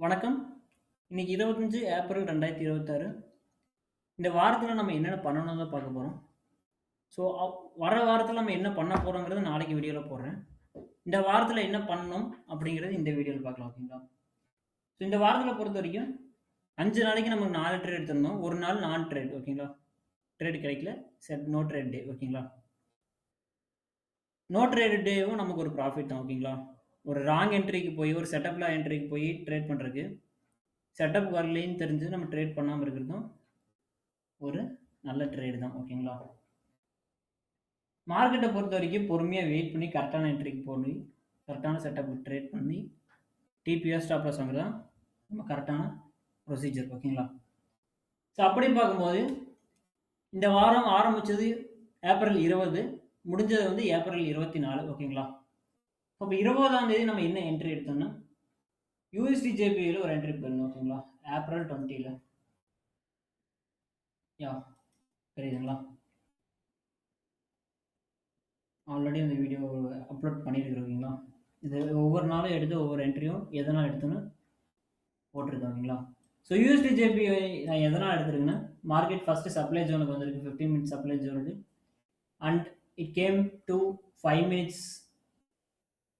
வணக்கம். இன்னைக்கு 25 ஏப்ரல் 2026. இந்த வாரத்தில நம்ம என்னென்ன பண்ணணும்னு தான் பார்க்க போறோம். ஸோ, வர வாரத்தில நம்ம என்ன பண்ண போறோங்கிறத நாளைக்கு வீடியோல போடுறேன். இந்த வாரத்தில என்ன பண்ணணும் அப்படிங்கிறது இந்த வீடியோல பார்க்கலாம். ஓகேங்களா? ஸோ, இந்த வாரத்தில பொறுத்தவரைக்கும் 5 நாளைக்கு நமக்கு 4 ட்ரேட் எடுத்திருந்தோம். ஒரு நாள் நான் ட்ரேட். ஓகேங்களா? ட்ரேட் கிடைக்கல. No trade day. ஓகேங்களா? நோ ட்ரேட் டேவும் நமக்கு ஒரு ப்ராஃபிட் தான். ஓகேங்களா? ஒரு ராங் என்ட்ரிக்கு போய் ஒரு செட்டப்ல என்ட்ரிக்கு போய் ட்ரேட் பண்றதுக்கு செட்டப் வரலைன்னு தெரிஞ்சு நம்ம ட்ரேட் பண்ணாம இருக்கிறதும் ஒரு நல்ல ட்ரேடு தான். ஓகேங்களா? மார்க்கெட்ட பொறுத்தவரைக்கும் பொறுமையா வெயிட் பண்ணி கரெக்ட்டான என்ட்ரிக்கு போய், கரெக்ட்டான செட்டப் ட்ரேட் பண்ணி, டிபிஎஸ், ஸ்டாப் லாஸ் வாங்குறது தான் நம்ம கரெக்ட்டான ப்ரொசீஜர். ஓகேங்களா? ஸோ அப்படின்னு பார்க்கும்போது, இந்த வாரம் ஆரம்பிச்சது ஏப்ரல் 20, முடிஞ்சது வந்து ஏப்ரல் 24. ஓகேங்களா? அப்ப 20ஆம் தேதி நம்ம என்ன என்ட்ரி எடுத்தோம்னா, யூஎஸ்டி ஜேபில ஒரு என்ட்ரி போயிருந்தோம். ஓகேங்களா? ஏப்ரல் 20ல. தெரியுதுங்களா? ஆல்ரெடி அந்த வீடியோ அப்லோட் பண்ணியிருக்கிறேன். ஓகேங்களா? இது ஒவ்வொரு நாளும் எடுத்து ஒவ்வொரு என்ட்ரியும் எதனால் எடுத்தோன்னு போட்டிருக்கேன். ஓகேங்களா? ஸோ யூஎஸ்டி ஜேபி நான் எதனால் எடுத்துருக்கேன்னா, மார்க்கெட் ஃபஸ்ட்டு சப்ளை ஜோனுக்கு வந்திருக்கு. 15 மினிட்ஸ் சப்ளை ஜோனுக்கு. And it came to 5 minutes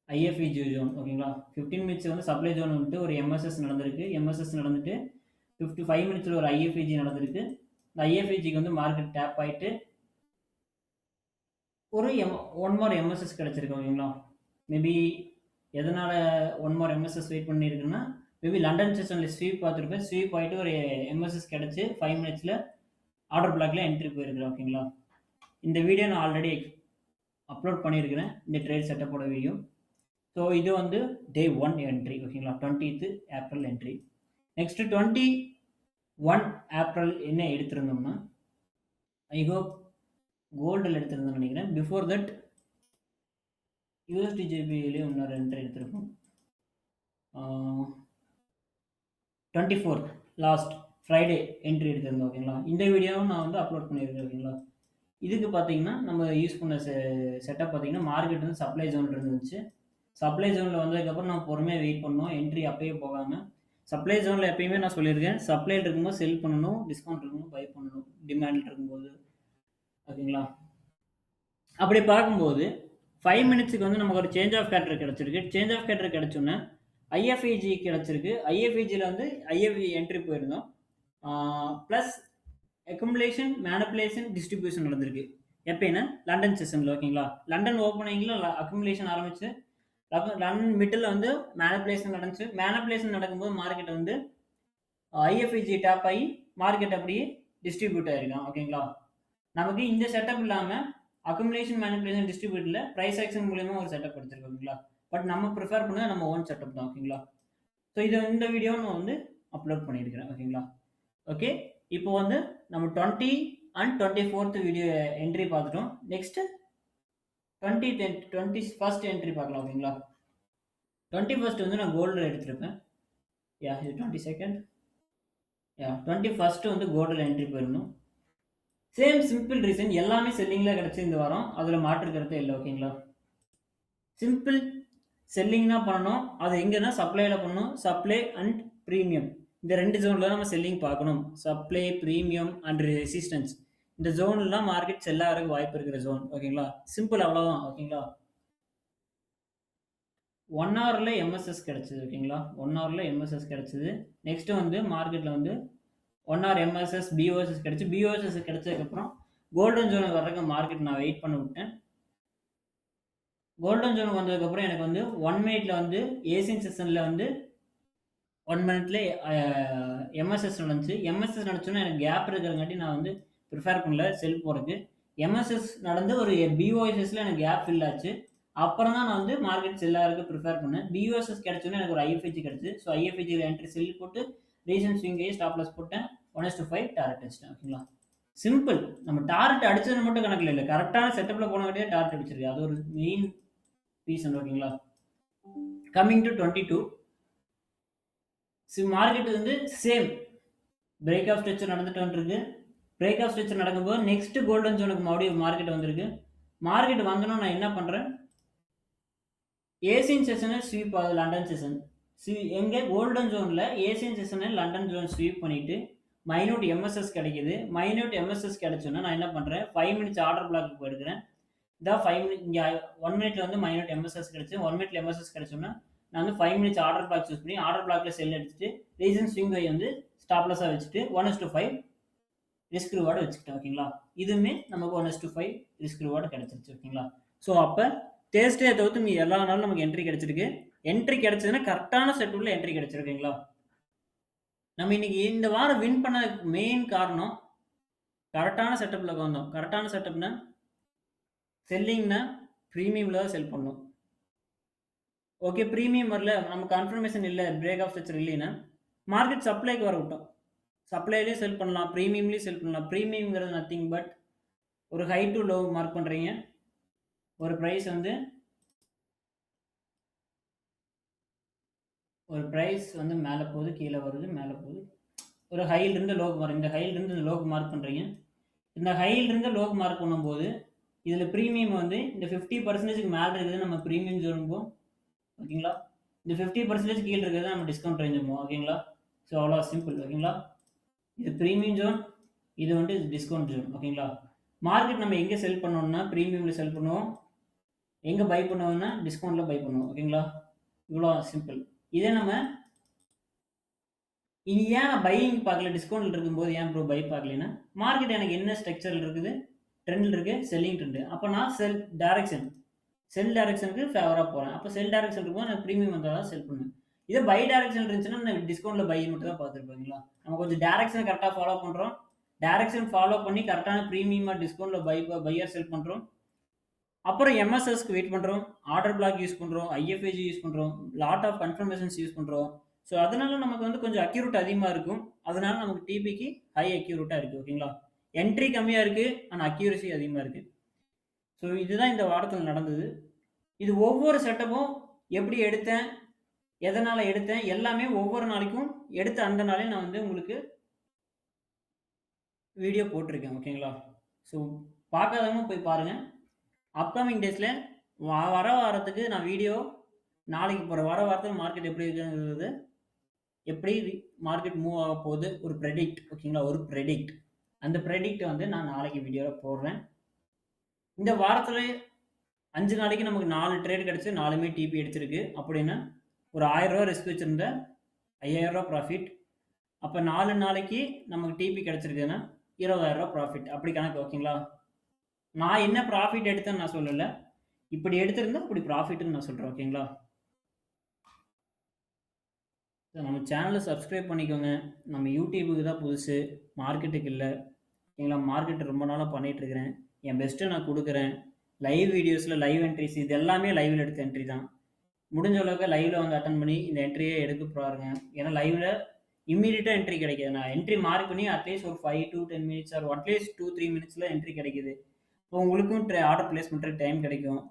IFEG zone. ஓகேங்களா? 15 மினிட்ஸ் வந்து சப்ளை ஜோன் வந்துட்டு ஒரு எம்எஸ்எஸ் நடந்திருக்கு. எம்எஸ்எஸ் நடந்துட்டு 5 மினிட்ஸில் ஒரு ஐஎஃப்இஜி நடந்திருக்கு. இந்த ஐஎஃப்இஜிக்கு வந்து மார்க்கெட் டேப் ஆகிட்டு ஒரு ஒன் மோர் எம்எஸ்எஸ் கிடச்சிருக்கு. ஓகேங்களா? மேபி எதனால் ஒன் மோர் எம்எஸ்எஸ் வெயிட் பண்ணியிருக்குன்னா, மேபி லண்டன் செஷனில் ஸ்வீப் பார்த்துருப்பேன். ஸ்வீப் ஆகிட்டு ஒரு எம்எஸ்எஸ் கிடச்சி 5 மினிட்ஸில் ஆர்டர் பிளாக்ல என்ட்ரி போயிருக்கிறேன். ஓகேங்களா? இந்த வீடியோ நான் ஆல்ரெடி அப்லோட் பண்ணியிருக்கிறேன், இந்த ட்ரேட் செட்டப்போட வீடியோ. ஸோ இது வந்து டே 1 என்ட்ரி. ஓகேங்களா? 20th April entry. Next 21 April என்ன எடுத்திருந்தோம்னா, ஐ ஹோப் கோல்டில் எடுத்திருந்தோம்னு நினைக்கிறேன். பிஃபோர் தட் யூஎஸ்டி ஜேபியிலே இன்னொரு என்ட்ரி எடுத்திருக்கோம். 24th லாஸ்ட் ஃப்ரைடே என்ட்ரி எடுத்திருந்தோம். ஓகேங்களா? இந்த வீடியோவும் நான் வந்து அப்லோட் பண்ணியிருக்கேன். ஓகேங்களா? இதுக்கு பார்த்தீங்கன்னா, நம்ம யூஸ் பண்ண செட்டப் பார்த்தீங்கன்னா, மார்க்கெட் வந்து சப்ளை ஜோன் இருந்துச்சு. சப்ளை ஜோனில் வந்ததுக்கப்புறம் நம்ம பொறுமையாக வெயிட் பண்ணணும். என்ட்ரி அப்பயே போகாமல். சப்ளை ஜோனில் எப்பயுமே நான் சொல்லியிருக்கேன், சப்ளையில் இருக்கும்போது செல் பண்ணணும், டிஸ்கவுண்ட் இருக்கும்போது பை பண்ணணும், டிமாண்டில் இருக்கும்போது. ஓகேங்களா? அப்படி பார்க்கும்போது 5 மினிட்ஸுக்கு வந்து நமக்கு ஒரு சேஞ்ச் ஆஃப் கேரக்டர் கிடச்சிருக்கு. சேஞ்ச் ஆஃப் கேரக்டர் கிடச்சோன்னே ஐஎஃப்இஜி கிடச்சிருக்கு. ஐஎஃப்இஜியில் வந்து ஐஎஃப்இ என்ட்ரி போயிருந்தோம். ப்ளஸ் அக்குமுலேஷன், மேனிப்புலேஷன், டிஸ்ட்ரிபியூஷன் நடந்திருக்கு. எப்படின்னா லண்டன் செஷனில். ஓகேங்களா? லண்டன் ஓப்பனிங்கில் அக்குமுலேஷன் ஆரம்பிச்சு, லண்டன் மிடில் வந்து மேனிப்புலேஷன் நடந்துச்சு. மேனிப்புலேஷன் நடக்கும்போது மார்க்கெட் வந்து ஐஎஃப்இஜி டேப் ஆகி மார்க்கெட் அப்படியே டிஸ்ட்ரிபியூட் ஆயிருக்கான். ஓகேங்களா? நமக்கு இந்த செட்டப் இல்லாமல் அக்குமுலேஷன், மேனிப்புலேஷன், டிஸ்ட்ரிபியூட்டில் ப்ரைஸ் ஆக்ஷன் மூலியமா ஒரு செட்டப் எடுத்திருக்கோம். ஓகேங்களா? பட் நம்ம ப்ரிஃபர் பண்ணது நம்ம ஓன் செட்டப் தான். ஓகேங்களா? ஸோ இந்த வீடியோ நான் வந்து அப்லோட் பண்ணியிருக்கிறேன். ஓகேங்களா? ஓகே, இப்போ வந்து நம்ம 20 and 24th வீடியோ என்ட்ரி பார்த்துட்டோம். நெக்ஸ்ட் 21st என்ட்ரி பார்க்கலாம். ஓகேங்களா? 21st வந்து நான் கோல்டில் எடுத்திருப்பேன். இது 22nd. 21st வந்து கோல்டில் என்ட்ரி போயிருந்தோம். சேம் சிம்பிள் ரீசன், எல்லாமே செல்லிங்கில் கிடச்சி இந்த வாரம். அதில் மாற்றுக்கிறதே இல்லை. ஓகேங்களா? சிம்பிள் செல்லிங் தான் பண்ணணும். அது எங்கன்னா சப்ளையில் பண்ணணும். சப்ளை அண்ட் ப்ரீமியம், இந்த 2 ஜோனில் நம்ம செல்லிங் பார்க்கணும். சப்ளை, ப்ரீமியம் அண்ட் ரெசிஸ்டன்ஸ், இந்த ஜோன்லாம் மார்க்கெட் செல் ஆகிறதுக்கு வாய்ப்பு இருக்கிற ஜோன். ஓகேங்களா? சிம்பிள், அவ்வளோதான். ஓகேங்களா? 1 ஹவரில் எம்எஸ்எஸ் கிடச்சிது. ஓகேங்களா? 1 ஹவரில் எம்எஸ்எஸ் கிடச்சிது. நெக்ஸ்ட்டு வந்து மார்க்கெட்டில் வந்து 1 ஹவர் எம்எஸ்எஸ், பிஓஎஸ்எஸ் கிடச்சி. பிஓஎஸ்எஸ் கிடச்சதுக்கப்புறம் கோல்டன் ஜோனுக்கு வர்றதுக்கு மார்க்கெட் நான் வெயிட் பண்ண விட்டேன். கோல்டன் ஜோனுக்கு வந்ததுக்கப்புறம் எனக்கு வந்து 1 மினிட்ல வந்து ஏசியன் செஷனில் வந்து 1 மினிட்ல எம்எஸ்எஸ் நடந்துச்சு. எம்எஸ்எஸ் நடந்துச்சுன்னா எனக்கு கேப் இருக்கிறங்காட்டி நான் வந்து ப்ரிஃபேர் பண்ணல செல் போகிறதுக்கு. எம்எஸ்எஸ் நடந்து ஒரு பிஓஎஸ்எஸ்ல எனக்கு கேப் ஃபில் ஆச்சு. அப்புறம் தான் நான் வந்து மார்க்கெட் செல்லாருக்கு ப்ரிஃபேர் பண்ணேன். பிஓஎஸ்எஸ் கிடச்சோன்னே எனக்கு ஒரு ஐஎஃப்இஜி கிடச்சி. ஸோ ஐஎஃப்இஜியில் என்ட்ரி செல் போட்டு ரீசன் ஸ்விங்கை ஸ்டாப் லாஸ் போட்டேன். 1:5 டார்கெட் அடிச்சிட்டேன். ஓகேங்களா? சிம்பிள். நம்ம டார்கெட் அடிச்சது மட்டும் கணக்கில் இல்லை, கரெக்டான செட்டப்பில் போனவங்கட்டே டார்கெட் அடிச்சிருக்கு. அது ஒரு மெயின் ரீசன். ஓகேங்களா? கம்மிங் டு 22, மார்க்கெட் வந்து சேம் பிரேக் ஆஃப் ஸ்ட்ரக்சர் நடந்துட்டு வந்துருக்கு. பிரேக் ஆஃப் ஸ்ட்ரக்சர் நடக்கும்போது நெக்ஸ்ட் கோல்டன் ஜோனுக்கு மறுபடியும் மார்க்கெட் வந்திருக்கு. மார்க்கெட் வந்தோன்னா நான் என்ன பண்ணுறேன், ஏசியன் செஷனை ஸ்வீப் ஆகுது. லண்டன் செஷன் எங்க கோல்டன் ஜோன்ல ஏசியன் செஷனை லண்டன் ஜோன் ஸ்வீப் பண்ணிட்டு மைனூட் எம்எஸ்எஸ் கிடைக்குது. மைனூட் எம்எஸ்எஸ் கிடைச்சோன்னா நான் என்ன பண்றேன், 5 மினிட்ஸ் ஆர்டர் பிளாக் போயிருக்கிறேன். இதான் 5 மினிட் இங்கே 1 மினிட்ல வந்து மைனூட் எம்எஸ்எஸ் கிடைச்சு 1 மினிட்ல எம்எஸ்எஸ் கிடைச்சோன்னா நான் வந்து 5 மினிட்ஸ் ஆர்டர் பிளாக் சூஸ் பண்ணி ஆர்டர் பிளாக்ல செல் எடுத்துட்டு ரீசன் ஸ்விங் வை வந்து ஸ்டாப்லஸா வச்சுட்டு 1:5 ரிஸ்க் ரிவார்டு வச்சுக்கிட்டேன். ஓகேங்களா, இதுவுமே நமக்கு 1:5 ரிஸ்க் ரிவார்டு கிடைச்சிருச்சு. ஓகேங்களா, ஸோ அப்போ தேர்ஸ்டே தவிர்த்து மீ எல்லா நாளும் நமக்கு என்ட்ரி கிடைச்சிருக்கு. என்ட்ரி கிடைச்சதுன்னா கரெக்டான செட்டப்ல என்ட்ரி கிடைச்சிருக்கீங்களா. நம்ம இன்னைக்கு இந்த வாரம் வின் பண்ண மெயின் காரணம் கரெக்டான செட்டப்ல வந்தோம். கரெக்டான செட்டப்னா செல்லிங்னா ப்ரீமியம்ல தான் செல் பண்ணணும். ஓகே, ப்ரீமியம் வரல, நம்ம கன்ஃபர்மேஷன் இல்லை, பிரேக் ஆஃப் ஸ்ட்ரக்சர் இல்லைன்னா மார்க்கெட் சப்ளைக்கு வர விட்டோம். சப்ளைலேயும் செல் பண்ணலாம், ப்ரீமியம்லேயும் செல் பண்ணலாம். ப்ரீமியம்ங்கிறது நத்திங் பட் ஒரு ஹை டு லோ மார்க் பண்ணுறீங்க. ஒரு ப்ரைஸ் வந்து மேலே போகுது, கீழே வருது, மேலே போகுது, ஒரு ஹைலிருந்து லோக்கு மார்க், இந்த ஹைலிருந்து இந்த லோக்கு மார்க் பண்ணுறீங்க. இந்த ஹைலிருந்து லோக்கு மார்க் பண்ணும்போது இதில் ப்ரீமியம் வந்து இந்த 50% மேலே இருக்குது நம்ம ப்ரீமியம் ஜோனும்போம். ஓகேங்களா, இந்த 50% கீழே இருக்கிறது நம்ம டிஸ்கவுண்ட் ரேஞ்ச் போகும். ஓகேங்களா, ஸோ அவ்வளோ சிம்பிள். ஓகேங்களா, இது ப்ரீமியம் ஜோன், இது வந்து டிஸ்கவுண்ட் ஜோன். ஓகேங்களா, மார்க்கெட் நம்ம எங்கே செல் பண்ணோம்னா ப்ரீமியமில் செல் பண்ணுவோம், எங்கே பை பண்ணுவோம்னா டிஸ்கவுண்ட்டில் பை பண்ணுவோம். ஓகேங்களா, இவ்வளோ சிம்பிள். இதே நம்ம இனி ஏன் நான் பையிங் பார்க்கல, டிஸ்கவுண்ட்ல இருக்கும்போது ஏன் ப்ரோ பை பார்க்கலன்னா, மார்க்கெட் எனக்கு என்ன ஸ்ட்ரக்சரில் இருக்குது, ட்ரெண்டில் இருக்குது, செல்லிங் ட்ரெண்டு. அப்போ நான் செல் டைரக்ஷனுக்கு ஃபேவராக போகிறேன். அப்போ செல் டைரக்ஷன் இருக்கும்போது நான் ப்ரீமியம் வந்தால் தான் செல் பண்ணுவேன். இதே பை டைரக்ஷன் இருந்துச்சுன்னா நான் டிஸ்கவுண்ட்டில் பை மட்டும் தான் பார்த்துருப்பீங்களா. நம்ம கொஞ்சம் டைரக்ஷன் கரெக்டாக ஃபாலோ பண்ணுறோம். டைரக்ஷன் ஃபாலோ பண்ணி கரெக்டான ப்ரீமியமாக டிஸ்கவுண்ட்டில் பையர் செல் பண்ணுறோம். அப்புறம் எம்எஸ்எஸ்க்கு வெயிட் பண்ணுறோம், ஆர்டர் பிளாக் யூஸ் பண்ணுறோம், ஐஎஃப்ஏஜி யூஸ் பண்ணுறோம், லாட் ஆஃப் கன்ஃபர்மேஷன்ஸ் யூஸ் பண்ணுறோம். ஸோ அதனால நமக்கு வந்து கொஞ்சம் அக்யூரேட் அதிகமாக இருக்கும். அதனால நமக்கு டிபிக்கு ஹை அக்யூரேட்டாக இருக்குது. ஓகேங்களா, என்ட்ரி கம்மியாக இருக்குது ஆனால் அக்யூரசி அதிகமாக இருக்குது. ஸோ இதுதான் இந்த வாரத்தில் நடந்தது. இது ஒவ்வொரு செட்டப்பும் எப்படி எடுத்தேன், எதனால் எடுத்தேன், எல்லாமே ஒவ்வொரு நாளைக்கும் எடுத்த அந்த நாளே நான் வந்து உங்களுக்கு வீடியோ போட்டிருக்கேன். ஓகேங்களா, ஸோ பார்க்காதவங்க போய் பாருங்கள். அப்கமிங் டேஸில் வர வாரத்துக்கு நான் வீடியோ நாளைக்கு போகிற வர வாரத்தில் மார்க்கெட் எப்படி இருக்குங்கிறது, எப்படி மார்க்கெட் மூவ் ஆக போகுது, ஒரு ப்ரெடிக்ட். ஓகேங்களா, ஒரு ப்ரெடிக்ட். அந்த ப்ரெடிக்ட் வந்து நான் நாளைக்கு வீடியோவில் போடுறேன். இந்த வாரத்தில் 5 நாளைக்கு நமக்கு 4 ட்ரேட் கிடச்சி 4மே டிபி அடிச்சிருக்கு. அப்படின்னா ஒரு 1000 ரூபா ரிஸ்க் வச்சுருந்த 5000 ரூபா ப்ராஃபிட். அப்போ 4 நாளைக்கு நமக்கு டிபி கிடச்சிருக்குன்னா 20000 ரூபா ப்ராஃபிட், அப்படி கணக்கு. ஓகேங்களா, நான் என்ன ப்ராஃபிட் எடுத்தேன்னு நான் சொல்லலை, இப்படி எடுத்திருந்தா இப்படி ப்ராஃபிட்னு நான் சொல்கிறேன். ஓகேங்களா, நம்ம சேனலை சப்ஸ்கிரைப் பண்ணிக்கோங்க. நம்ம யூடியூபுக்கு தான் புதுசு, மார்க்கெட்டுக்கு இல்லை. ஓகேங்களா, மார்க்கெட்டு ரொம்ப நாளாக பண்ணிகிட்ருக்கிறேன், என் பெஸ்ட்டை நான் கொடுக்குறேன். லைவ் வீடியோஸில் லைவ் என்ட்ரிஸ் இது எல்லாமே லைவில் எடுத்த என்ட்ரி தான். முடிஞ்ச அளவுக்கு லைவில் வந்து அட்டன் பண்ணி இந்த என்ட்ரியே எடுக்க பாருங்க. ஏன்னா லைவில் இம்மீடியட்டாக என்ட்ரி கிடைக்கிது. நான் என்ட்ரி மார்க் பண்ணி அட்லீஸ்ட் ஒரு 5 to 10 மினிட்ஸ் ஆர் அட்லீஸ்ட் 2-3 மினிட்ஸில் என்ட்ரி கிடைக்கிது. இப்போ உங்களுக்கும் ஆர்டர் பிளேஸ் பண்ணுறதுக்கு டைம் கிடைக்கும்.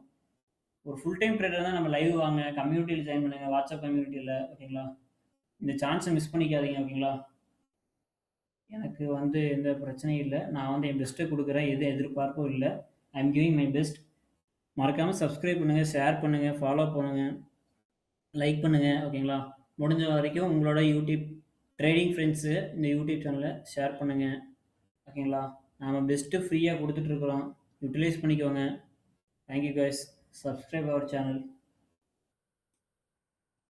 ஒரு ஃபுல் டைம் ட்ரேடர் தான் நம்ம லைவ் வாங்க, கம்யூனிட்டியில் ஜாயின் பண்ணுங்கள், வாட்ஸ்அப் கம்யூனிட்டியில். ஓகேங்களா, இந்த சான்ஸை மிஸ் பண்ணிக்காதீங்க. ஓகேங்களா, எனக்கு வந்து எந்த பிரச்சனையும் இல்லை, நான் வந்து என் பெஸ்ட்டை கொடுக்குறேன், எதுவும் எதிர்பார்ப்பும் இல்லை. I am giving my best. மறக்காமல் சப்ஸ்கிரைப் பண்ணுங்கள், ஷேர் பண்ணுங்கள், ஃபாலோ பண்ணுங்கள், லைக் பண்ணுங்கள். ஓகேங்களா, முடிஞ்ச வரைக்கும் உங்களோட யூடியூப் ட்ரேடிங் ஃப்ரெண்ட்ஸு இந்த யூடியூப் சேனலை ஷேர் பண்ணுங்கள். ஓகேங்களா, நாம் பெஸ்ட்டு ஃப்ரீயாக கொடுத்துட்ருக்குறோம், யூட்டிலைஸ் பண்ணிக்கோங்க. Thank you guys, subscribe our channel.